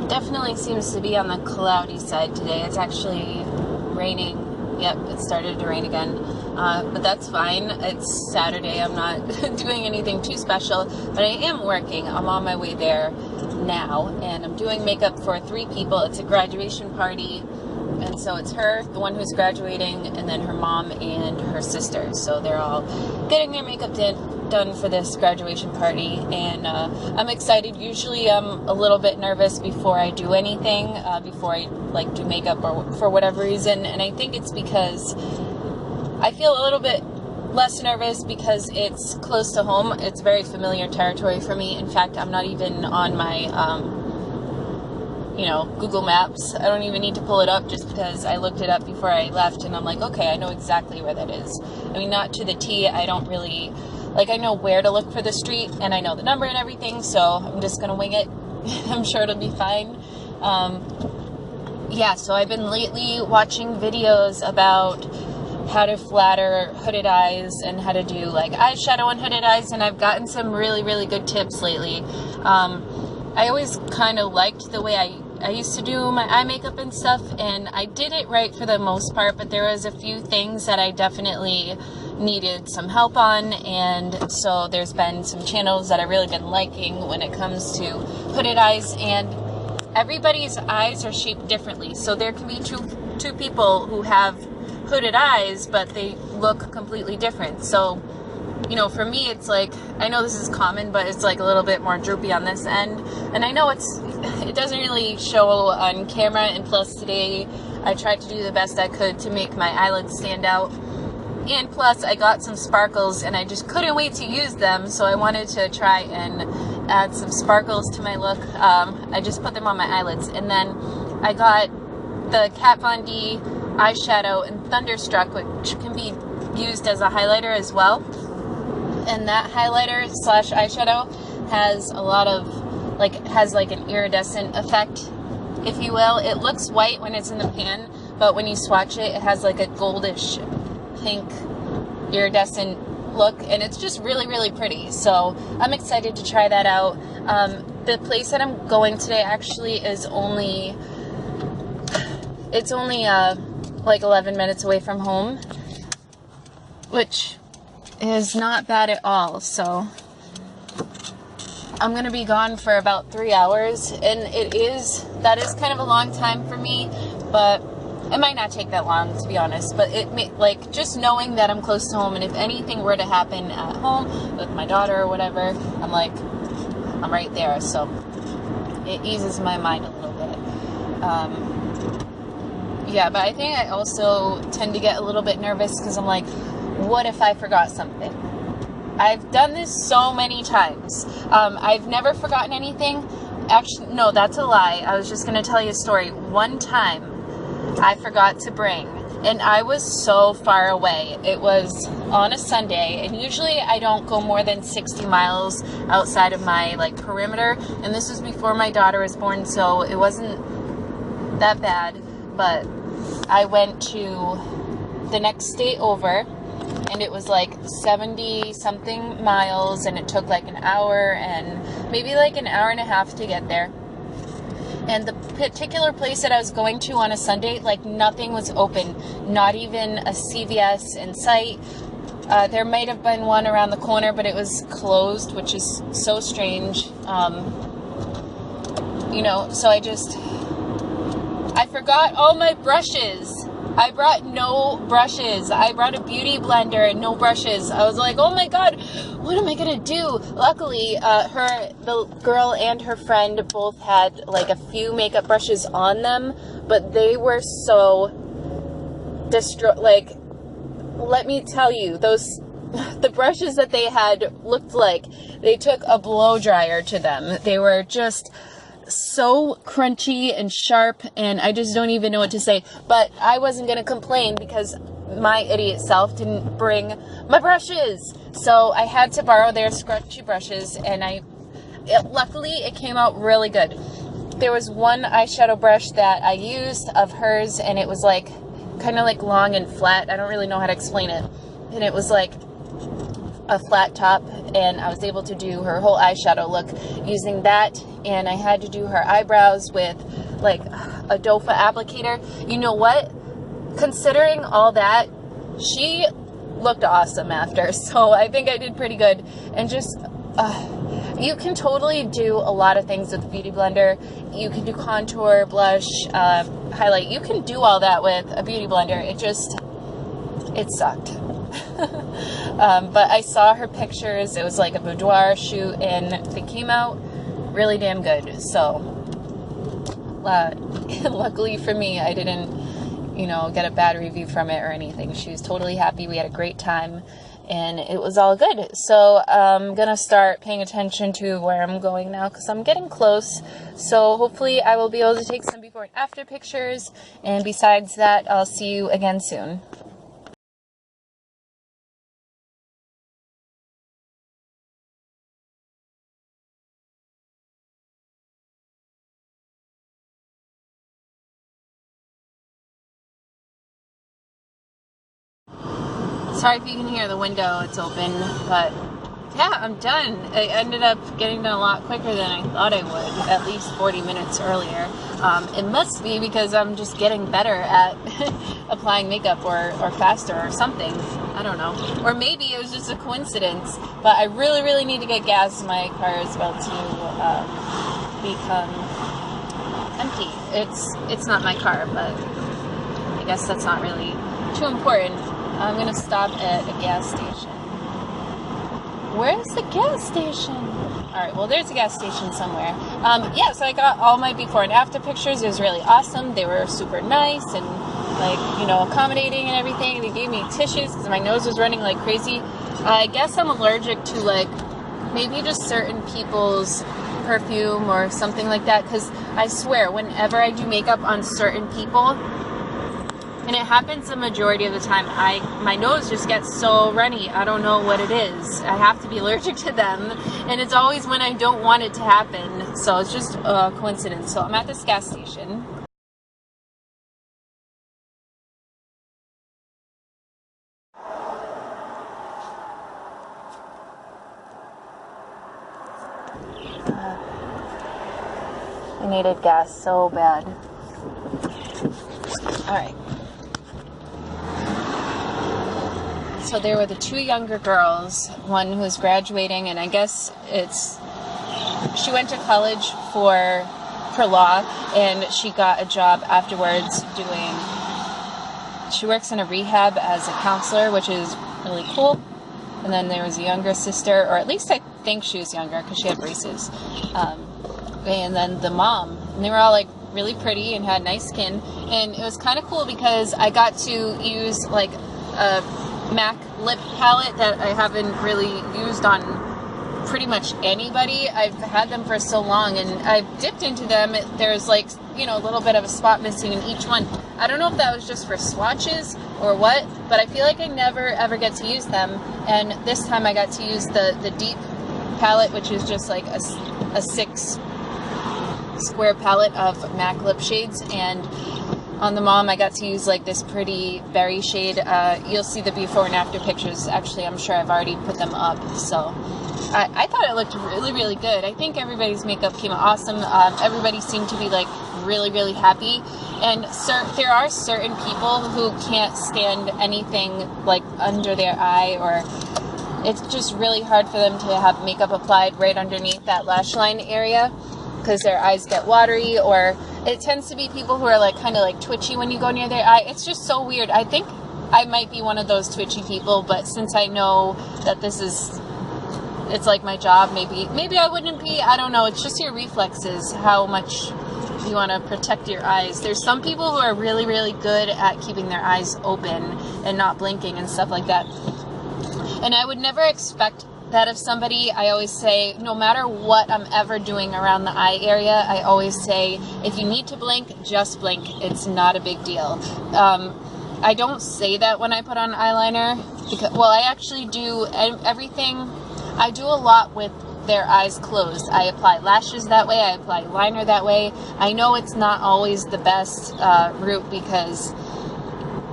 Definitely seems to be on the cloudy side today. It's actually raining. Yep, it started to rain again. But that's fine. It's Saturday. I'm not doing anything too special. But I am working. I'm on my way there now. And I'm doing makeup for 3 people. It's a graduation party. And so it's her, the one who's graduating, and then her mom and her sister. So they're all getting their makeup done for this graduation party. And I'm excited. Usually I'm a little bit nervous before I do anything, before I do makeup or for whatever reason. And I think it's because I feel a little bit less nervous because it's close to home. It's very familiar territory for me. In fact, I'm not even on my Google Maps. I don't even need to pull it up just because I looked it up before I left and I'm like, okay, I know exactly where that is. I mean, not to the T. I don't really, I know where to look for the street and I know the number and everything, so I'm just going to wing it. I'm sure it'll be fine. So I've been lately watching videos about how to flatter hooded eyes and how to do eyeshadow on hooded eyes, and I've gotten some really, really good tips lately. I always kind of liked the way I used to do my eye makeup and stuff, and I did it right for the most part, but there was a few things that I definitely needed some help on, and so there's been some channels that I've really been liking when it comes to hooded eyes, and everybody's eyes are shaped differently, so there can be two people who have hooded eyes, but they look completely different. So for me, it's I know this is common, but it's a little bit more droopy on this end. And I know it doesn't really show on camera. And plus today, I tried to do the best I could to make my eyelids stand out. And plus, I got some sparkles and I just couldn't wait to use them. So I wanted to try and add some sparkles to my look. I just put them on my eyelids. And then I got the Kat Von D eyeshadow in Thunderstruck, which can be used as a highlighter as well. And that highlighter / eyeshadow has a lot of has an iridescent effect, if you will. It looks white when it's in the pan, but when you swatch it, it has a goldish pink iridescent look, and it's just really, really pretty. So I'm excited to try that out. The place that I'm going today actually is only 11 minutes away from home, which is not bad at all. So I'm going to be gone for about 3 hours, and that is kind of a long time for me, but it might not take that long, to be honest. But it may, just knowing that I'm close to home, and if anything were to happen at home with my daughter or whatever, I'm right there, so it eases my mind a little bit. But I think I also tend to get a little bit nervous because I'm what if I forgot something? I've done this so many times. I've never forgotten anything. Actually, no, that's a lie. I was just going to tell you a story. One time, I forgot to bring, and I was so far away. It was on a Sunday, and usually I don't go more than 60 miles outside of my, perimeter, and this was before my daughter was born, so it wasn't that bad, but I went to the next state over, and it was 70 something miles, and it took an hour and maybe an hour and a half to get there. And the particular place that I was going to on a Sunday, nothing was open, not even a CVS in sight. There might have been one around the corner, but it was closed, which is so strange. So I forgot all my brushes. I brought no brushes. I brought a beauty blender and no brushes. I was oh my God, what am I going to do? Luckily, the girl and her friend both had a few makeup brushes on them, but they were so let me tell you, the brushes that they had looked like they took a blow dryer to them. They were just so crunchy and sharp, and I just don't even know what to say. But I wasn't going to complain because my idiot self didn't bring my brushes. So I had to borrow their scrunchy brushes, and luckily it came out really good. There was one eyeshadow brush that I used of hers, and it was kind of long and flat. I don't really know how to explain it. And it was a flat top, and I was able to do her whole eyeshadow look using that, and I had to do her eyebrows with like a dofa applicator. You know what? Considering all that, she looked awesome after, so I think I did pretty good. And just you can totally do a lot of things with the Beauty Blender. You can do contour, blush, highlight. You can do all that with a Beauty Blender. It sucked. But I saw her pictures. It was like a boudoir shoot, and they came out really damn good. So luckily for me, I didn't, get a bad review from it or anything. She was totally happy. We had a great time, and it was all good. So I'm gonna start paying attention to where I'm going now, because I'm getting close. So hopefully I will be able to take some before and after pictures, and besides that, I'll see you again soon. Sorry if you can hear the window, it's open, but yeah, I'm done. I ended up getting done a lot quicker than I thought I would, at least 40 minutes earlier. It must be because I'm just getting better at applying makeup, or faster or something. I don't know. Or maybe it was just a coincidence, but I really, really need to get gas. My car is about to become empty. It's not my car, but I guess that's not really too important. I'm gonna stop at a gas station. Where's the gas station? Alright, well, there's a gas station somewhere. Yeah, so I got all my before and after pictures. It was really awesome. They were super nice and, accommodating and everything. They gave me tissues because my nose was running like crazy. I guess I'm allergic to, maybe just certain people's perfume or something like that, because I swear, whenever I do makeup on certain people, and it happens the majority of the time, my nose just gets so runny. I don't know what it is. I have to be allergic to them, and it's always when I don't want it to happen. So it's just a coincidence. So I'm at this gas station. I needed gas so bad. All right. So there were the two younger girls, one who was graduating, and I guess she went to college for law, and she got a job afterwards she works in a rehab as a counselor, which is really cool. And then there was a younger sister, or at least I think she was younger because she had braces. And then the mom, and they were all like really pretty and had nice skin. And it was kind of cool because I got to use like a MAC lip palette that I haven't really used on pretty much anybody. I've had them for so long, and I've dipped into them. There's like, a little bit of a spot missing in each one. I don't know if that was just for swatches or what, but I feel like I never ever get to use them. And this time I got to use the deep palette, which is just like a 6 square palette of MAC lip shades. And on the mom, I got to use like this pretty berry shade. You'll see the before and after pictures. Actually, I'm sure I've already put them up. So I thought it looked really, really good. I think everybody's makeup came out awesome. Everybody seemed to be like really, really happy. And there are certain people who can't stand anything like under their eye, or it's just really hard for them to have makeup applied right underneath that lash line area, because their eyes get watery, or it tends to be people who are like kind of like twitchy when you go near their eye. It's just so weird. I think I might be one of those twitchy people, but since I know that it's like my job, maybe I wouldn't be. I don't know. It's just your reflexes, how much you want to protect your eyes. There's some people who are really, really good at keeping their eyes open and not blinking and stuff like that. And I would never expect that of somebody. I always say, no matter what I'm ever doing around the eye area, I always say, if you need to blink, just blink. It's not a big deal. I don't say that when I put on eyeliner, because, well, I actually do everything. I do a lot with their eyes closed. I apply lashes that way. I apply liner that way. I know it's not always the best route, because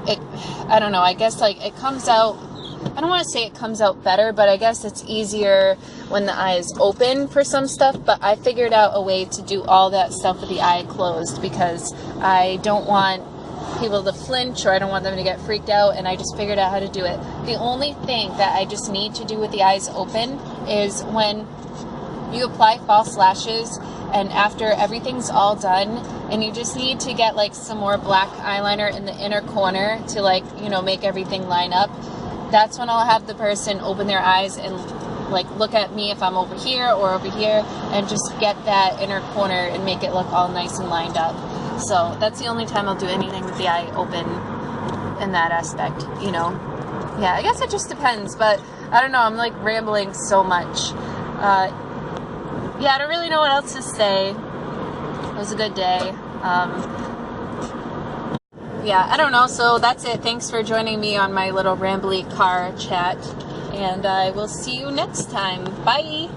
I don't know, I guess like it comes out I don't want to say it comes out better, but I guess it's easier when the eye is open for some stuff. But I figured out a way to do all that stuff with the eye closed because I don't want people to flinch, or I don't want them to get freaked out, and I just figured out how to do it. The only thing that I just need to do with the eyes open is when you apply false lashes and after everything's all done and you just need to get like some more black eyeliner in the inner corner to like, you know, make everything line up, that's when I'll have the person open their eyes and like look at me if I'm over here or over here and just get that inner corner and make it look all nice and lined up. So that's the only time I'll do anything with the eye open in that aspect, you know. Yeah, I guess it just depends, but I don't know, I'm like rambling so much. Yeah, I don't really know what else to say. It was a good day. Yeah, I don't know, so that's it. Thanks for joining me on my little rambly car chat, and I will see you next time. Bye!